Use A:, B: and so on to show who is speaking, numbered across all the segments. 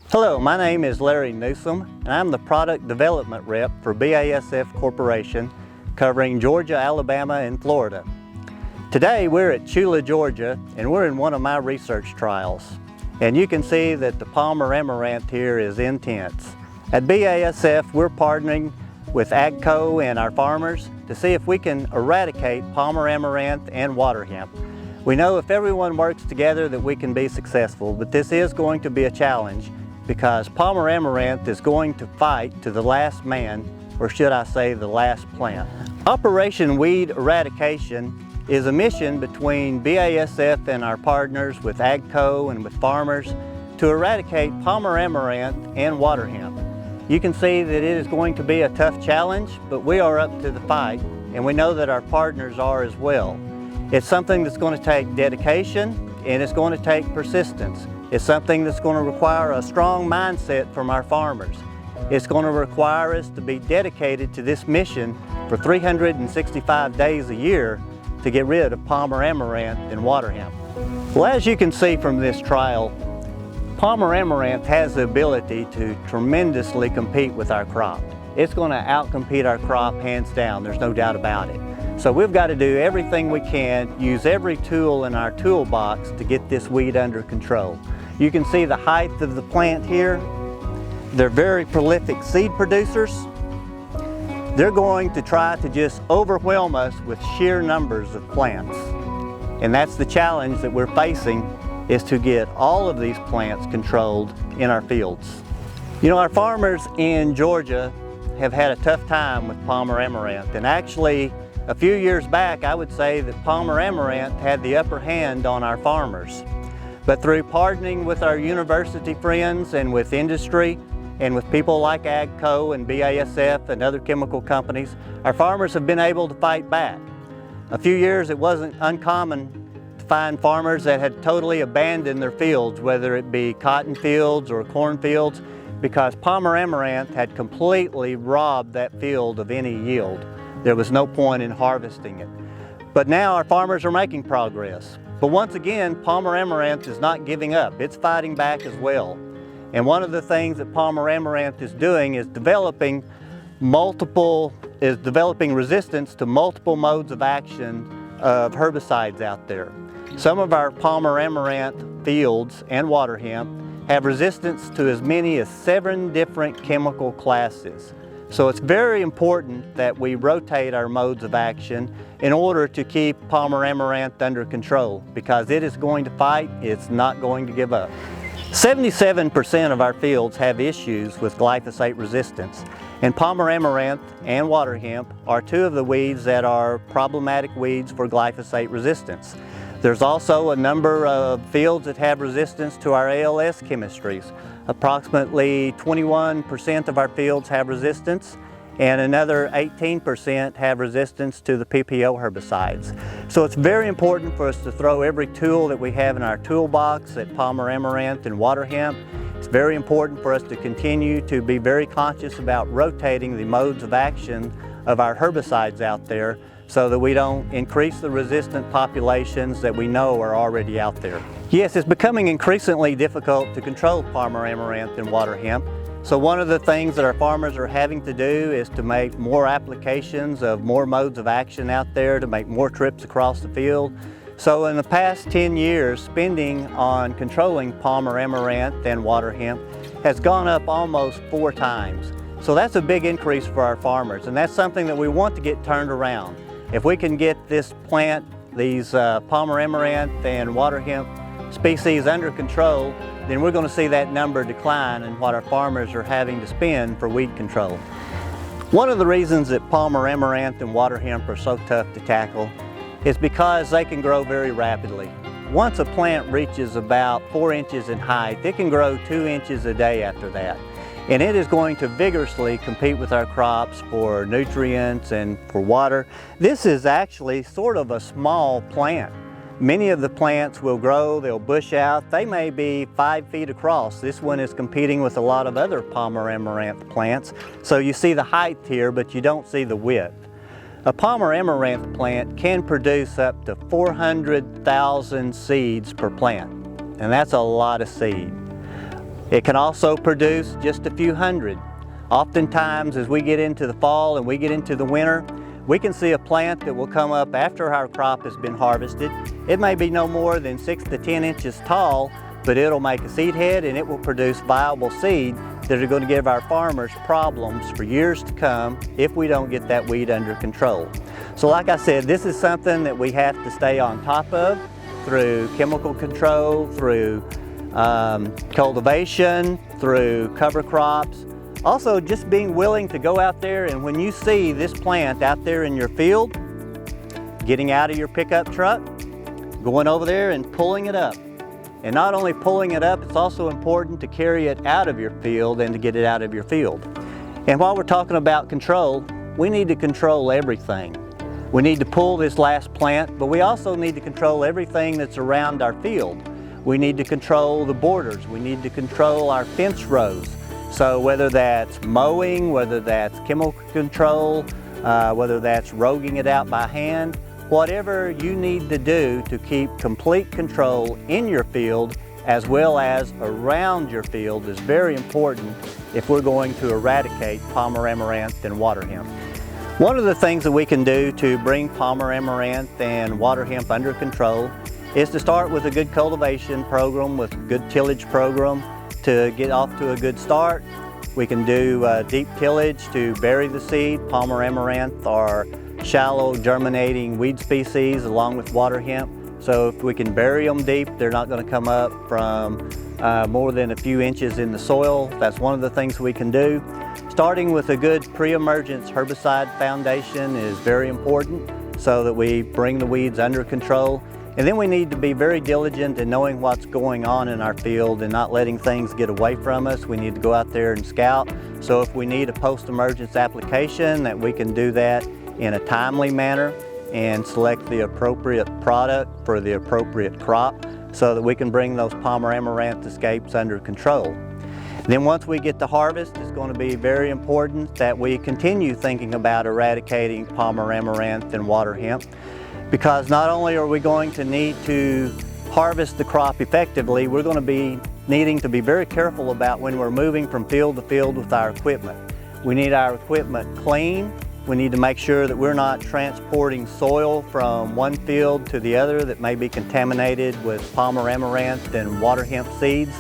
A: Hello, my name is Larry Newsom, and I'm the Product Development Rep for BASF Corporation, covering Georgia, Alabama, and Florida. Today we're at Tillage, Georgia, and we're in one of my research trials. And you can see that the Palmer amaranth here is intense. At BASF, we're partnering with AGCO and our farmers to see if we can eradicate Palmer amaranth and water hemp. We know if everyone works together that we can be successful, but this is going to be a challenge because Palmer amaranth is going to fight to the last man, or should I say the last plant. Operation Weed Eradication is a mission between BASF and our partners with AGCO and with farmers to eradicate Palmer amaranth and water hemp. You can see that it is going to be a tough challenge, but we are up to the fight, and we know that our partners are as well. It's something that's going to take dedication, and it's going to take persistence. It's something that's going to require a strong mindset from our farmers. It's going to require us to be dedicated to this mission for 365 days a year to get rid of Palmer amaranth and water hemp. Well, as you can see from this trial, Palmer amaranth has the ability to tremendously compete with our crop. It's going to outcompete our crop hands down, there's no doubt about it. So we've got to do everything we can, use every tool in our toolbox to get this weed under control. You can see the height of the plant here. They're very prolific seed producers. They're going to try to just overwhelm us with sheer numbers of plants. And that's the challenge that we're facing, is to get all of these plants controlled in our fields. You know, our farmers in Georgia have had a tough time with Palmer amaranth, and actually a few years back I would say that Palmer amaranth had the upper hand on our farmers. But through partnering with our university friends and with industry and with people like AGCO and BASF and other chemical companies, our farmers have been able to fight back. A few years it wasn't uncommon to find farmers that had totally abandoned their fields, whether it be cotton fields or corn fields, because Palmer amaranth had completely robbed that field of any yield. There was no point in harvesting it. But now our farmers are making progress. But once again, Palmer amaranth is not giving up. It's fighting back as well. And one of the things that Palmer amaranth is doing is developing resistance to multiple modes of action of herbicides out there. Some of our Palmer amaranth fields and water hemp have resistance to as many as 7 different chemical classes. So it's very important that we rotate our modes of action in order to keep Palmer amaranth under control, because it is going to fight, it's not going to give up. 77% of our fields have issues with glyphosate resistance, and Palmer amaranth and water hemp are 2 of the weeds that are problematic weeds for glyphosate resistance. There's also a number of fields that have resistance to our ALS chemistries. Approximately 21% of our fields have resistance, and another 18% have resistance to the PPO herbicides. So it's very important for us to throw every tool that we have in our toolbox at Palmer amaranth and water hemp. It's very important for us to continue to be very conscious about rotating the modes of action of our herbicides out there so that we don't increase the resistant populations that we know are already out there. Yes, it's becoming increasingly difficult to control Palmer amaranth and water hemp. So one of the things that our farmers are having to do is to make more applications of more modes of action out there, to make more trips across the field. So in the past 10 years, spending on controlling Palmer amaranth and water hemp has gone up almost 4 times. So that's a big increase for our farmers, and that's something that we want to get turned around. If we can get this plant, these Palmer amaranth and water hemp species under control, then we're going to see that number decline in what our farmers are having to spend for weed control. One of the reasons that Palmer amaranth and water hemp are so tough to tackle is because they can grow very rapidly. Once a plant reaches about 4 inches in height, it can grow 2 inches a day after that. And it is going to vigorously compete with our crops for nutrients and for water. This is actually sort of a small plant. Many of the plants will grow, they'll bush out. They may be 5 feet across. This one is competing with a lot of other Palmer amaranth plants. So you see the height here, but you don't see the width. A Palmer amaranth plant can produce up to 400,000 seeds per plant, and that's a lot of seed. It can also produce just a few hundred. Oftentimes, as we get into the fall and we get into the winter, we can see a plant that will come up after our crop has been harvested. It may be no more than 6 to 10 inches tall, but it'll make a seed head and it will produce viable seed that are going to give our farmers problems for years to come if we don't get that weed under control. So like I said, this is something that we have to stay on top of through chemical control, through cultivation, through cover crops. Also, just being willing to go out there, and when you see this plant out there in your field, getting out of your pickup truck, going over there and pulling it up. And not only pulling it up, it's also important to carry it out of your field and to get it out of your field. And while we're talking about control, we need to control everything. We need to pull this last plant, but we also need to control everything that's around our field. We need to control the borders. We need to control our fence rows. So whether that's mowing, whether that's chemical control, whether that's roguing it out by hand, whatever you need to do to keep complete control in your field as well as around your field is very important if we're going to eradicate Palmer amaranth and water hemp. One of the things that we can do to bring Palmer amaranth and water hemp under control is to start with a good cultivation program, with a good tillage program to get off to a good start. We can do deep tillage to bury the seed. Palmer amaranth are shallow germinating weed species along with water hemp. So if we can bury them deep, they're not going to come up from more than a few inches in the soil. That's one of the things we can do. Starting with a good pre-emergence herbicide foundation is very important so that we bring the weeds under control. And then we need to be very diligent in knowing what's going on in our field and not letting things get away from us. We need to go out there and scout. So if we need a post-emergence application, that we can do that in a timely manner and select the appropriate product for the appropriate crop so that we can bring those Palmer amaranth escapes under control. Then once we get to harvest, it's going to be very important that we continue thinking about eradicating Palmer amaranth and water hemp, because not only are we going to need to harvest the crop effectively, we're going to be needing to be very careful about when we're moving from field to field with our equipment. We need our equipment clean. We need to make sure that we're not transporting soil from one field to the other that may be contaminated with Palmer amaranth and water hemp seeds.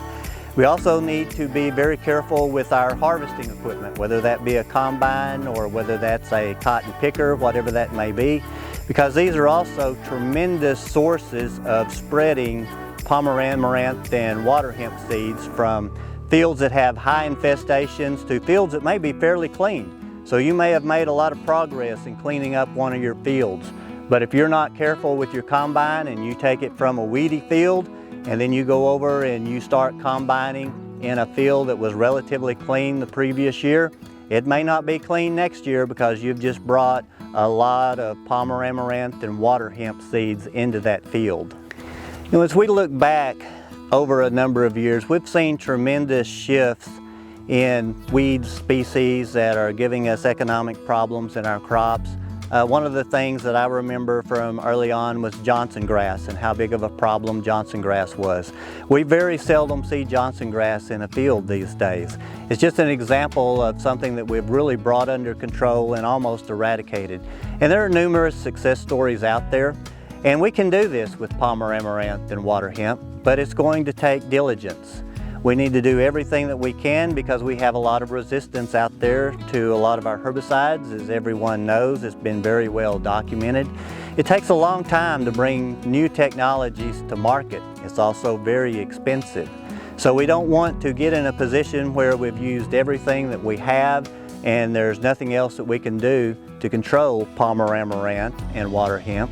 A: We also need to be very careful with our harvesting equipment, whether that be a combine or whether that's a cotton picker, whatever that may be, because these are also tremendous sources of spreading Palmer amaranth and water hemp seeds from fields that have high infestations to fields that may be fairly clean. So you may have made a lot of progress in cleaning up one of your fields, but if you're not careful with your combine and you take it from a weedy field and then you go over and you start combining in a field that was relatively clean the previous year, it may not be clean next year because you've just brought a lot of Palmer amaranth and water hemp seeds into that field. You know, as we look back over a number of years, we've seen tremendous shifts in weed species that are giving us economic problems in our crops. One of the things that I remember from early on was Johnson grass and how big of a problem Johnson grass was. We very seldom see Johnson grass in a field these days. It's just an example of something that we've really brought under control and almost eradicated. And there are numerous success stories out there, and we can do this with Palmer amaranth and water hemp, but it's going to take diligence. We need to do everything that we can because we have a lot of resistance out there to a lot of our herbicides. As everyone knows, it's been very well documented. It takes a long time to bring new technologies to market. It's also very expensive. So we don't want to get in a position where we've used everything that we have and there's nothing else that we can do to control Palmer amaranth and water hemp.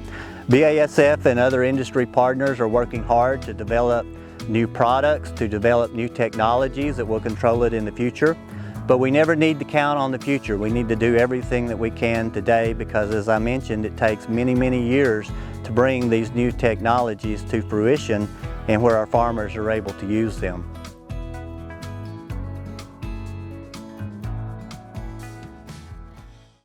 A: BASF and other industry partners are working hard to develop new products, to develop new technologies that will control it in the future. But we never need to count on the future. We need to do everything that we can today because, as I mentioned, it takes many, many years to bring these new technologies to fruition and where our farmers are able to use them.